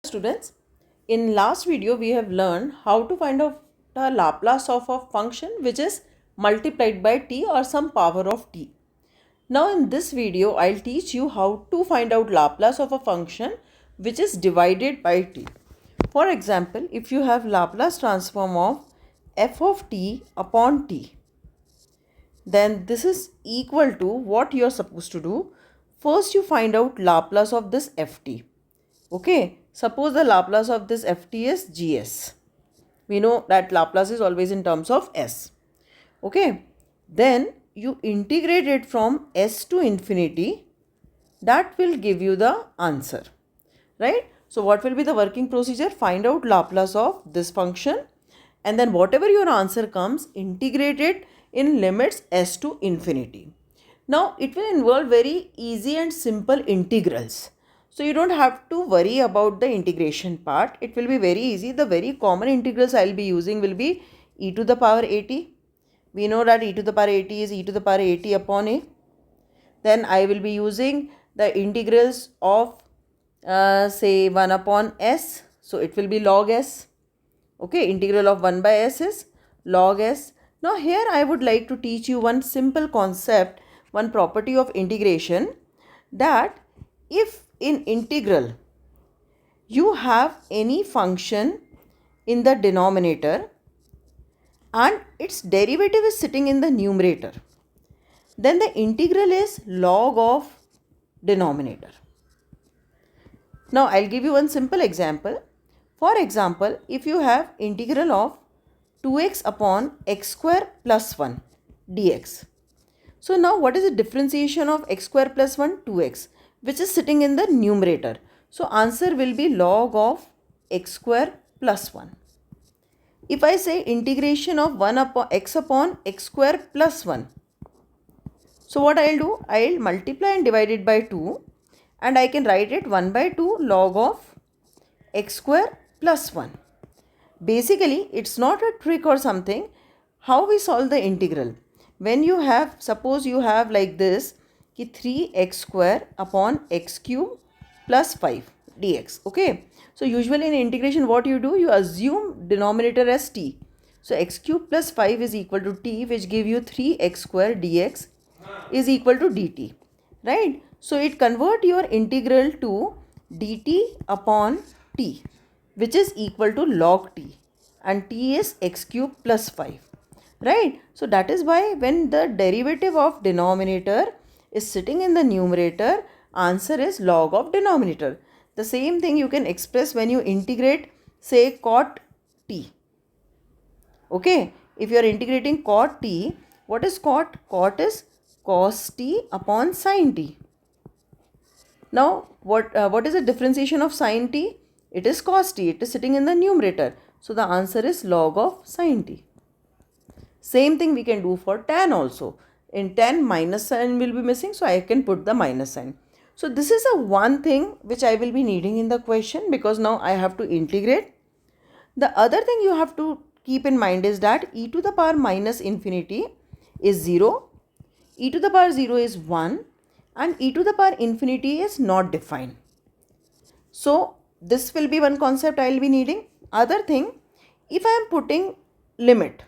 Students, in last video we have learned how to find out the Laplace of a function which is multiplied by t or some power of t. Now in this video I'll teach you how to find out Laplace of a function which is divided by t. For example, if you have Laplace transform of f of t upon t, then this is equal to what you are supposed to do. First you find out Laplace of this ft. Okay, suppose the Laplace of this ft is gs. We know that Laplace is always in terms of s. Okay, then you integrate it from s to infinity. That will give you the answer, right? So what will be the working procedure? Find out Laplace of this function, and then whatever your answer comes, integrate it in limits s to infinity. Now it will involve very easy and simple integrals. So you don't have to worry about the integration part. It will be very easy. The very common integrals I will be using will be e to the power at. We know that e to the power at is e to the power at upon a. Then I will be using the integrals of say 1 upon s. So it will be log s. Okay, integral of 1 by s is log s. Now here I would like to teach you one simple concept, one property of integration, that if in integral you have any function in the denominator and its derivative is sitting in the numerator, then the integral is log of denominator. Now I'll give you one simple example. For example, if you have integral of 2x upon x square plus 1 dx. So now what is the differentiation of x square plus 1? 2x, which is sitting in the numerator. So answer will be log of x square plus 1. If I say integration of 1 upon x square plus 1. So what I'll do? I'll multiply and divide it by 2, and I can write it 1 by 2 log of x square plus 1. Basically, it's not a trick or something. How we solve the integral? When you have, suppose you have like this, 3x square upon x cube plus 5 dx. Okay. So usually in integration what you do? You assume denominator as t. So x cube plus 5 is equal to t, which give you 3x square dx is equal to dt. Right. So it convert your integral to dt upon t, which is equal to log t, and t is x cube plus 5. Right. So that is why when the derivative of denominator is sitting in the numerator, answer is log of denominator. The same thing you can express when you integrate, say, cot t. Okay. If you are integrating cot t, what is cot? Cot is cos t upon sin t. Now, what is the differentiation of sin t? It is cos t. It is sitting in the numerator. So the answer is log of sin t. Same thing we can do for tan also. In tan, minus sign will be missing, so I can put the minus sign. So this is a one thing which I will be needing in the question, because now I have to integrate. The other thing you have to keep in mind is that e to the power minus infinity is 0, e to the power 0 is 1, and e to the power infinity is not defined. So this will be one concept I will be needing. Other thing, if I am putting limit,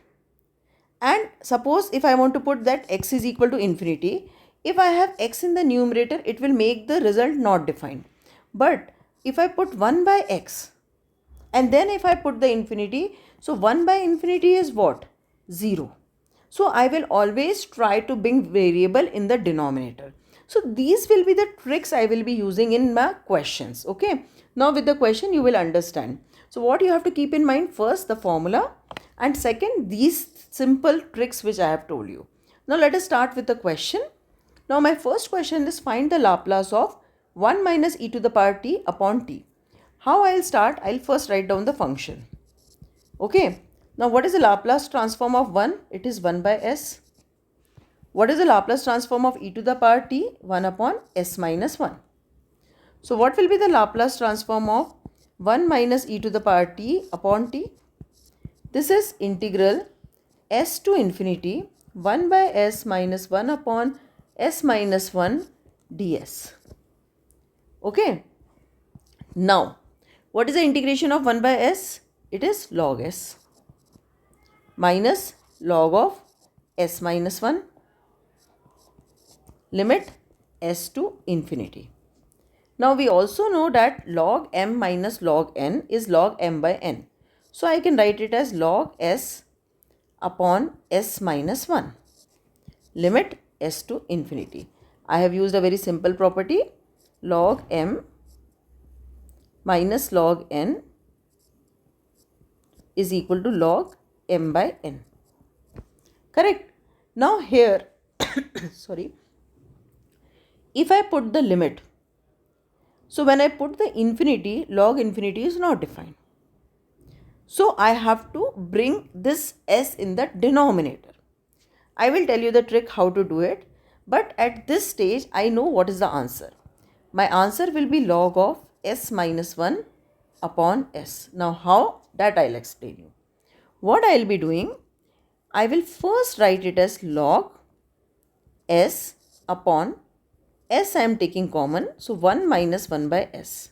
and suppose if I want to put that x is equal to infinity, if I have x in the numerator, it will make the result not defined. But if I put 1 by x, and then if I put the infinity, so 1 by infinity is what? 0. So I will always try to bring variable in the denominator. So these will be the tricks I will be using in my questions. Okay. Now with the question you will understand. So what you have to keep in mind, first the formula, and second these simple tricks which I have told you. Now let us start with the question. Now my first question is, find the Laplace of 1 minus e to the power t upon t. How I will start? I will first write down the function. Okay. Now what is the Laplace transform of 1? It is 1 by s. What is the Laplace transform of e to the power t? 1 upon s minus 1. So what will be the Laplace transform of 1 minus e to the power t upon t? This is integral s to infinity 1 by s minus 1 upon s minus 1 ds. Okay. Now What is the integration of 1 by s? It is log s minus log of s minus 1, limit s to infinity. Now we also know that log m minus log n is log m by n. So I can write it as log s upon s minus 1, limit s to infinity. I have used a very simple property, log m minus log n is equal to log m by n. Correct? Now here, sorry, if I put the limit, so when I put the infinity, log infinity is not defined. So I have to bring this s in the denominator. I will tell you the trick how to do it, but at this stage I know what is the answer. My answer will be log of s minus 1 upon s. Now how? That I'll explain you. What I'll be doing, I will first write it as log s upon s I am taking common, so 1 minus 1 by s.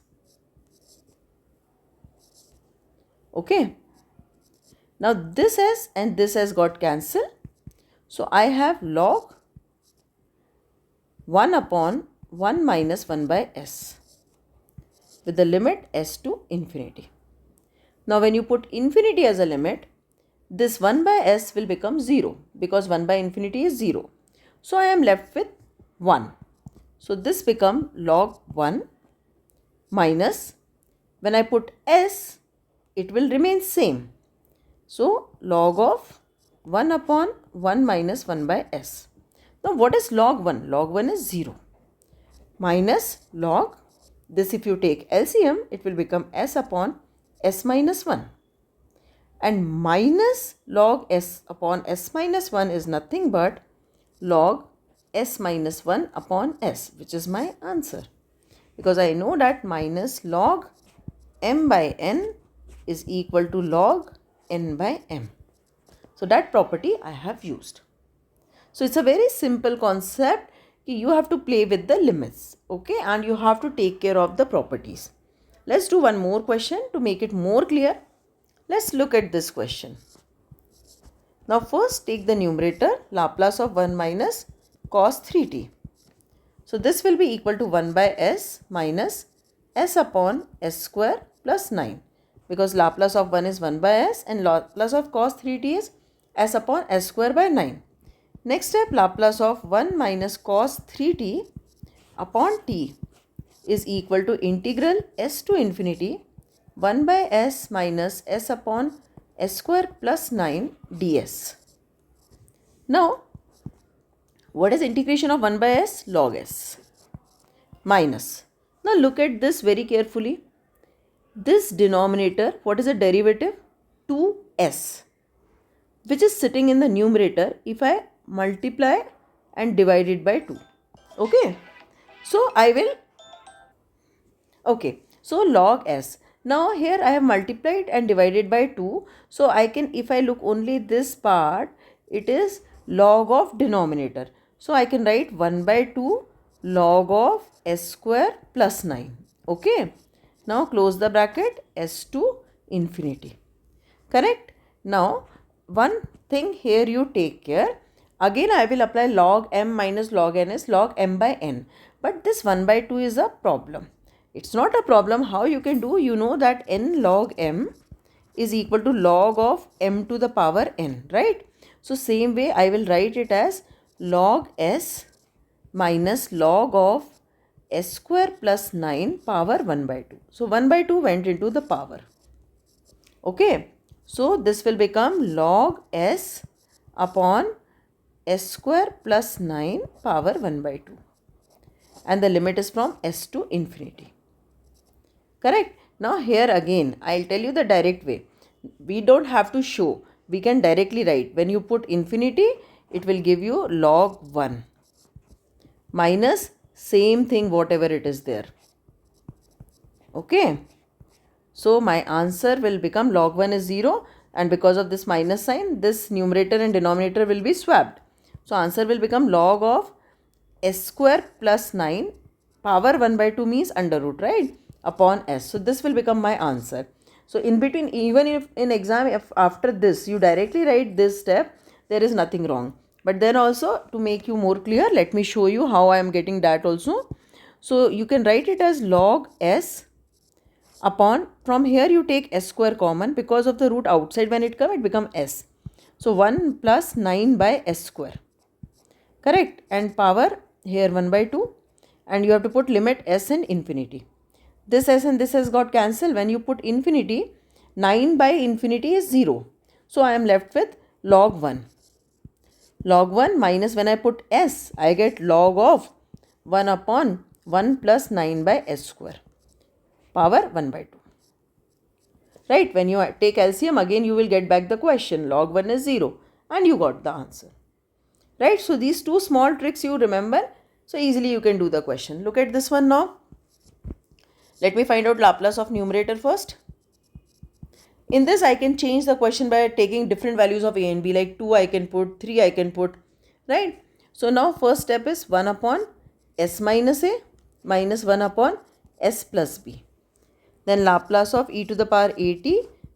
Okay. Now this s and this s got cancelled. So I have log 1 upon 1 minus 1 by s with the limit s to infinity. Now when you put infinity as a limit, this 1 by s will become 0 because 1 by infinity is 0. So I am left with 1. So this become log 1 minus, when I put s, it will remain same. So log of 1 upon 1 minus 1 by s. Now what is log 1? Log 1 is 0. Minus log, this if you take LCM, it will become s upon s minus 1. And minus log s upon s minus 1 is nothing but log s minus 1 upon s, which is my answer. Because I know that minus log m by n is equal to log n by m. So that property I have used. So it's a very simple concept. You have to play with the limits, okay, and you have to take care of the properties. Let's do one more question to make it more clear. Let's look at this question. Now first take the numerator, Laplace of 1 minus cos 3t. So this will be equal to 1 by s minus s upon s square plus 9, because Laplace of 1 is 1 by s and Laplace of cos 3t is s upon s square by 9. Next step, Laplace of 1 minus cos 3t upon t is equal to integral s to infinity 1 by s minus s upon s square plus 9 ds. Now, what is integration of 1 by s? Log s minus. Now look at this very carefully. This denominator, what is the derivative? 2s, which is sitting in the numerator if I multiply and divide it by 2. Okay. So I will, okay. So log s. Now here I have multiplied and divided by 2. So I can, if I look only this part, it is log of denominator. So I can write 1 by 2 log of s square plus 9. Okay. Now close the bracket, s to infinity. Correct? Now one thing here you take care. Again I will apply log m minus log n is log m by n. But this 1 by 2 is a problem. It's not a problem. How you can do? You know that n log m is equal to log of m to the power n, right? So same way I will write it as log s minus log of s square plus 9 power 1 by 2. So 1 by 2 went into the power. Okay. So this will become log s upon s square plus 9 power 1 by 2. And the limit is from s to infinity. Correct? Now here again, I'll tell you the direct way. We don't have to show. We can directly write. When you put infinity, it will give you log 1 minus same thing whatever it is there. Okay. So my answer will become log 1 is 0, and because of this minus sign, this numerator and denominator will be swapped. So answer will become log of s square plus 9 power 1 by 2 means under root, right? upon s. So this will become my answer. So in between, even if in exam, if after this you directly write this step, there is nothing wrong. But then also, to make you more clear, let me show you how I am getting that also. So you can write it as log s upon, from here you take s square common, because of the root outside when it come, it become s. So 1 plus 9 by s square. Correct? And power here 1 by 2, and you have to put limit s in infinity. This s and this has got cancelled. When you put infinity, 9 by infinity is 0. So I am left with log 1. Log 1 minus, when I put s, I get log of 1 upon 1 plus 9 by s square. Power 1 by 2. Right? When you take LCM, again you will get back the question. Log 1 is 0. And you got the answer. Right? So these two small tricks you remember. So easily you can do the question. Look at this one now. Let me find out Laplace of numerator first. In this, I can change the question by taking different values of a and b, like 2 I can put, 3 I can put, right? So now first step is 1 upon s minus a minus 1 upon s plus b. Then Laplace of e to the power at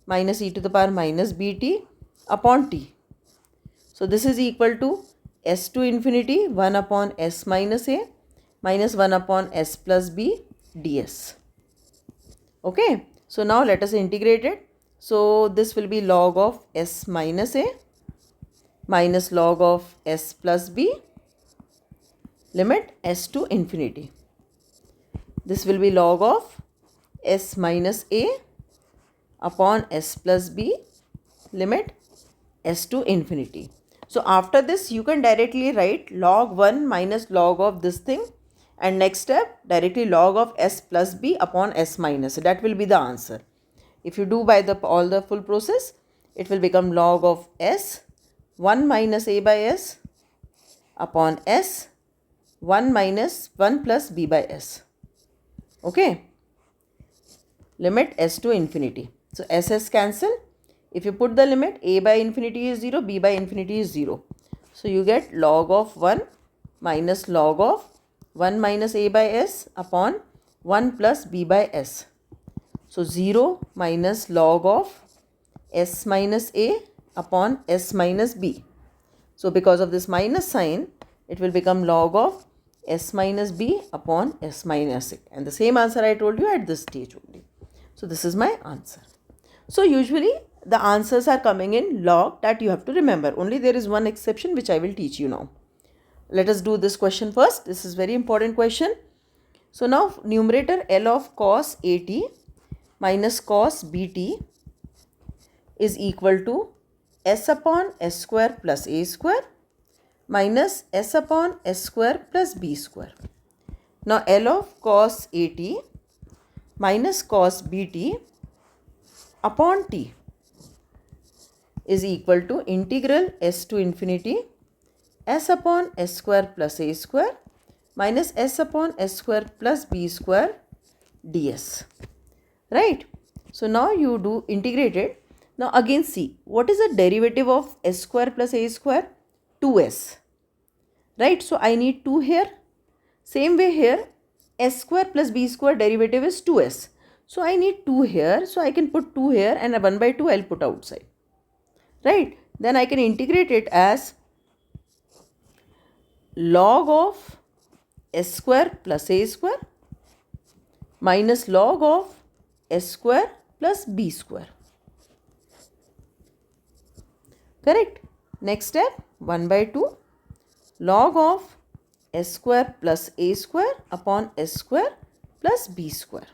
minus e to the power minus bt upon t. So this is equal to s to infinity 1 upon s minus a minus 1 upon s plus b ds. Okay, so now let us integrate it. So this will be log of s minus a minus log of s plus b, limit s to infinity. This will be log of s minus a upon s plus b, limit s to infinity. So after this, you can directly write log 1 minus log of this thing, and next step directly log of s plus b upon s minus. That will be the answer. If you do by all the full process, it will become log of s 1 minus a by s upon s 1 minus 1 plus b by s. Okay. Limit s to infinity. So s cancel. If you put the limit, a by infinity is 0, b by infinity is 0. So you get log of 1 minus log of 1 minus a by s upon 1 plus b by s. So 0 minus log of s minus a upon s minus b. So because of this minus sign, it will become log of s minus b upon s minus a. And the same answer I told you at this stage only. So this is my answer. So usually the answers are coming in log, that you have to remember. Only there is one exception which I will teach you now. Let us do this question first. This is very important question. So now numerator L of cos at minus cos bt is equal to s upon s square plus a square minus s upon s square plus b square. Now L of cos at minus cos bt upon t is equal to integral s to infinity s upon s square plus a square minus s upon s square plus b square ds. Right? So now you do integrated. Now again see, what is the derivative of s square plus a square? 2s. Right? So I need 2 here. Same way here, s square plus b square derivative is 2s. So I need 2 here. So I can put 2 here, and a 1 by 2 I'll put outside. Right? Then I can integrate it as log of s square plus a square minus log of s square plus b square. Correct? Next step, 1 by 2 log of s square plus a square upon s square plus b square.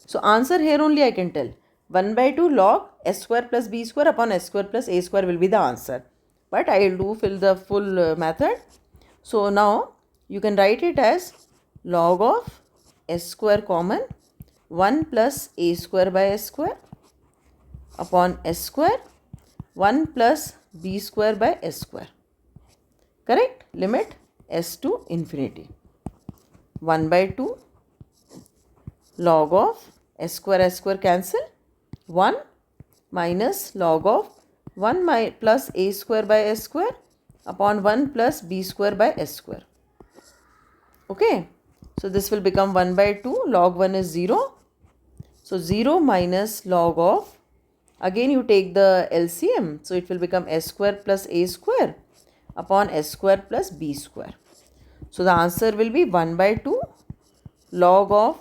So answer here only I can tell. 1 by 2 log s square plus b square upon s square plus a square will be the answer. But I will do fill the full method. So now you can write it as log of s square common 1 plus a square by s square upon s square 1 plus b square by s square. Correct? Limit s to infinity. 1 by 2 log of s square cancel, 1 minus log of 1 plus a square by s square upon 1 plus b square by s square. Okay, so this will become 1 by 2, log 1 is 0. So 0 minus log of, again you take the LCM, so it will become s square plus a square upon s square plus b square. So the answer will be 1 by 2 log of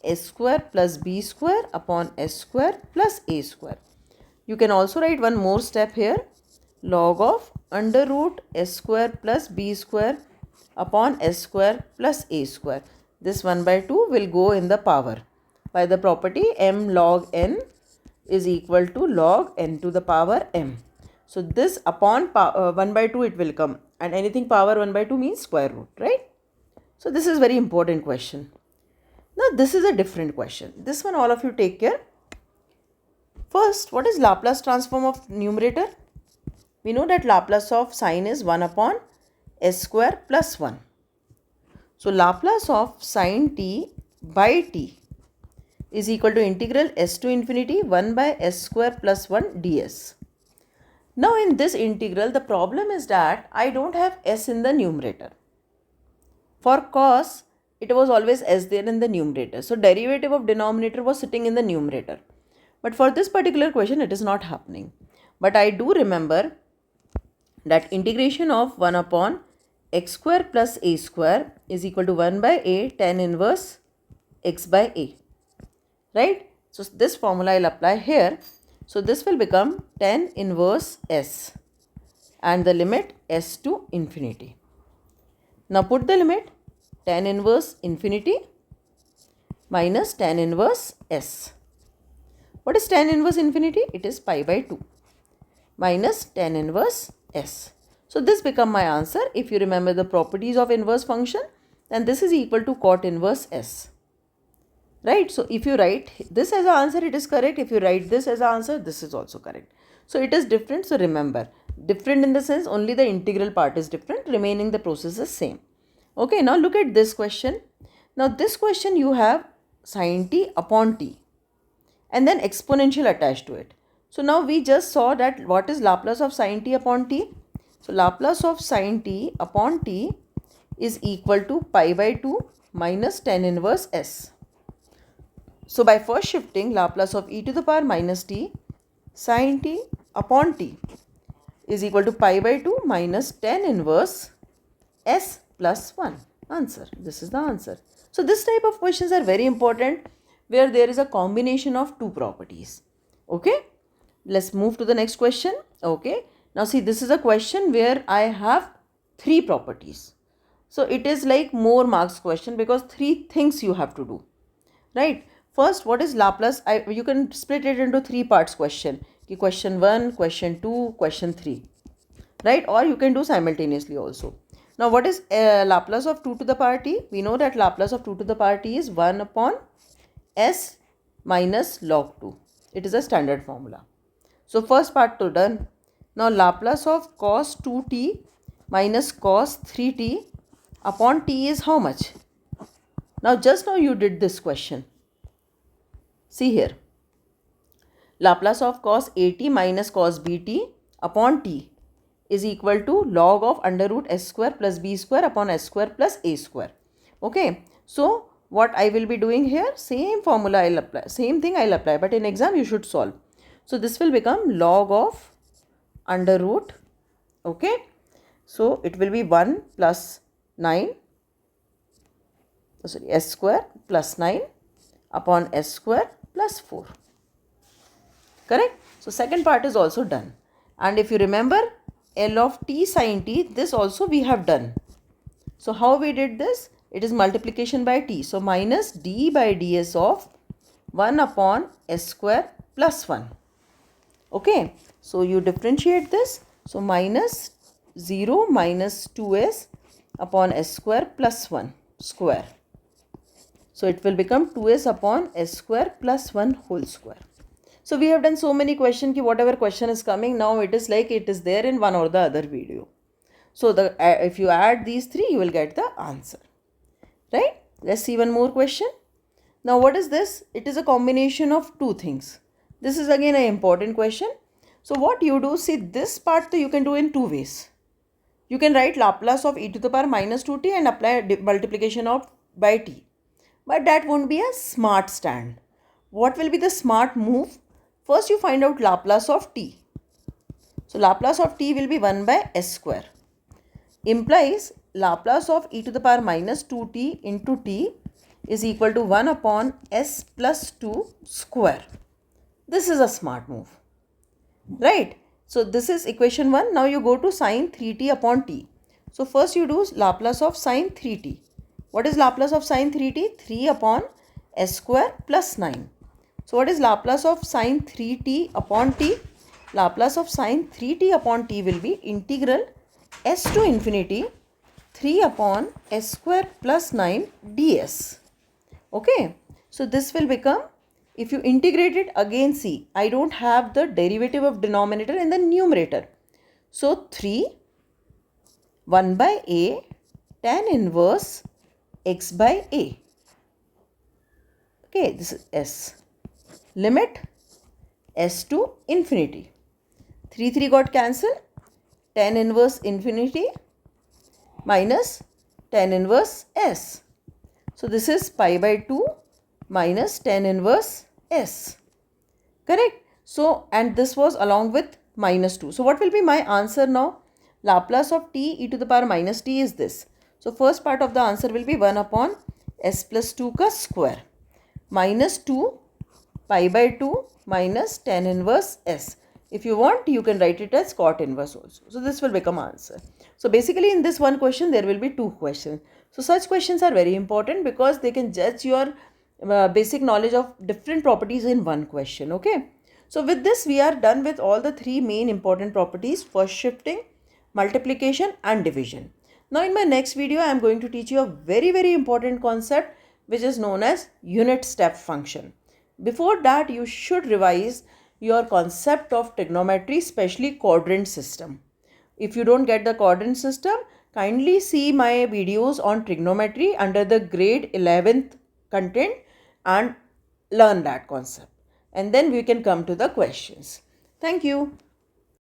s square plus b square upon s square plus a square. You can also write one more step here, log of under root s square plus b square upon s square plus a square. This 1 by 2 will go in the power by the property m log n is equal to log n to the power m. So this upon 1 by 2 it will come, and anything power 1 by 2 means square root, right? So this is very important question. Now this is a different question. This one all of you take care. First, what is Laplace transform of numerator? We know that Laplace of sine is 1 upon s square plus 1. So Laplace of sine t by t is equal to integral s to infinity 1 by s square plus 1 ds. Now in this integral, the problem is that I don't have s in the numerator. For cos, it was always s there in the numerator. So derivative of denominator was sitting in the numerator. But for this particular question, it is not happening. But I do remember that integration of 1 upon x square plus a square is equal to 1 by a tan inverse x by a. Right? So this formula I'll apply here. So this will become tan inverse s and the limit s to infinity. Now put the limit tan inverse infinity minus tan inverse s. What is tan inverse infinity? It is pi by 2 minus tan inverse s. So this become my answer. If you remember the properties of inverse function, then this is equal to cot inverse s. Right? So if you write this as an answer, it is correct. If you write this as an answer, this is also correct. So it is different. So remember, different in the sense only the integral part is different, remaining the process is same. Okay, now look at this question. Now this question you have sin t upon t and then exponential attached to it. So now we just saw that what is Laplace of sin t upon t? So Laplace of sin t upon t is equal to pi by 2 minus tan inverse s. So by first shifting, Laplace of e to the power minus t sin t upon t is equal to pi by 2 minus tan inverse s plus 1. Answer. This is the answer. So this type of questions are very important where there is a combination of two properties. Okay. Let's move to the next question. Okay. Now see, this is a question where I have three properties. So it is like more marks question because three things you have to do. Right. First, what is Laplace? You can split it into three parts question. Question 1, question 2, question 3. Right? Or you can do simultaneously also. Now, what is Laplace of 2 to the power t? We know that Laplace of 2 to the power t is 1 upon s minus log 2. It is a standard formula. So, first part to done. Now, Laplace of cos 2t minus cos 3t upon t is how much? Now, just now you did this question. See here. Laplace of cos at minus cos bt upon t is equal to log of under root s square plus b square upon s square plus a square. Okay. So, what I will be doing here, same formula I'll apply, same thing I'll apply, but in exam you should solve. So, this will become log of under root, okay. So, it will be 1 plus 9, sorry, s square plus 9 upon s square plus 4. Correct? So, second part is also done. And if you remember L of t sin t, this also we have done. So, how we did this? It is multiplication by t. So, minus d by ds of 1 upon s square plus 1. Okay. So, you differentiate this. So, minus 0 minus 2s upon s square plus 1 square. So, it will become 2s upon s square plus 1 whole square. So, we have done so many questions, whatever question is coming now, it is like it is there in one or the other video. So, if you add these three, you will get the answer. Right? Let's see one more question. Now, what is this? It is a combination of two things. This is again an important question. So, what you do, see this part you can do in two ways. You can write Laplace of e to the power minus 2t and apply multiplication of by t. But that won't be a smart stand. What will be the smart move? First you find out Laplace of t. So Laplace of t will be 1 by s square. Implies Laplace of e to the power minus 2t into t is equal to 1 upon s plus 2 square. This is a smart move, right? So this is equation 1. Now you go to sine 3t upon t. So first you do Laplace of sine 3t. What is Laplace of sine 3t? 3 upon s square plus 9. So what is Laplace of sine 3t upon t? Laplace of sine 3t upon t will be integral s to infinity 3 upon s square plus 9 ds. Okay, so this will become, if you integrate it, again see, I don't have the derivative of denominator in the numerator. So 3 1 by a tan inverse x by a. Okay, this is s. Limit s to infinity. 3 got cancelled. Tan inverse infinity minus tan inverse s. So this is pi by 2 minus tan inverse s. Correct? So, and this was along with minus 2. So what will be my answer now? Laplace of t e to the power minus t is this. So first part of the answer will be 1 upon s plus 2 ka square minus 2 pi by 2 minus tan inverse s. If you want, you can write it as cot inverse also. So this will become answer. So basically in this one question, there will be two questions. So such questions are very important because they can judge your basic knowledge of different properties in one question. Okay. So with this, we are done with all the three main important properties: first shifting, multiplication and division. Now in my next video, I am going to teach you a very important concept which is known as unit step function. Before that, you should revise your concept of trigonometry, especially quadrant system. If you don't get the quadrant system, kindly see my videos on trigonometry under the grade 11th content and learn that concept. And then we can come to the questions. Thank you.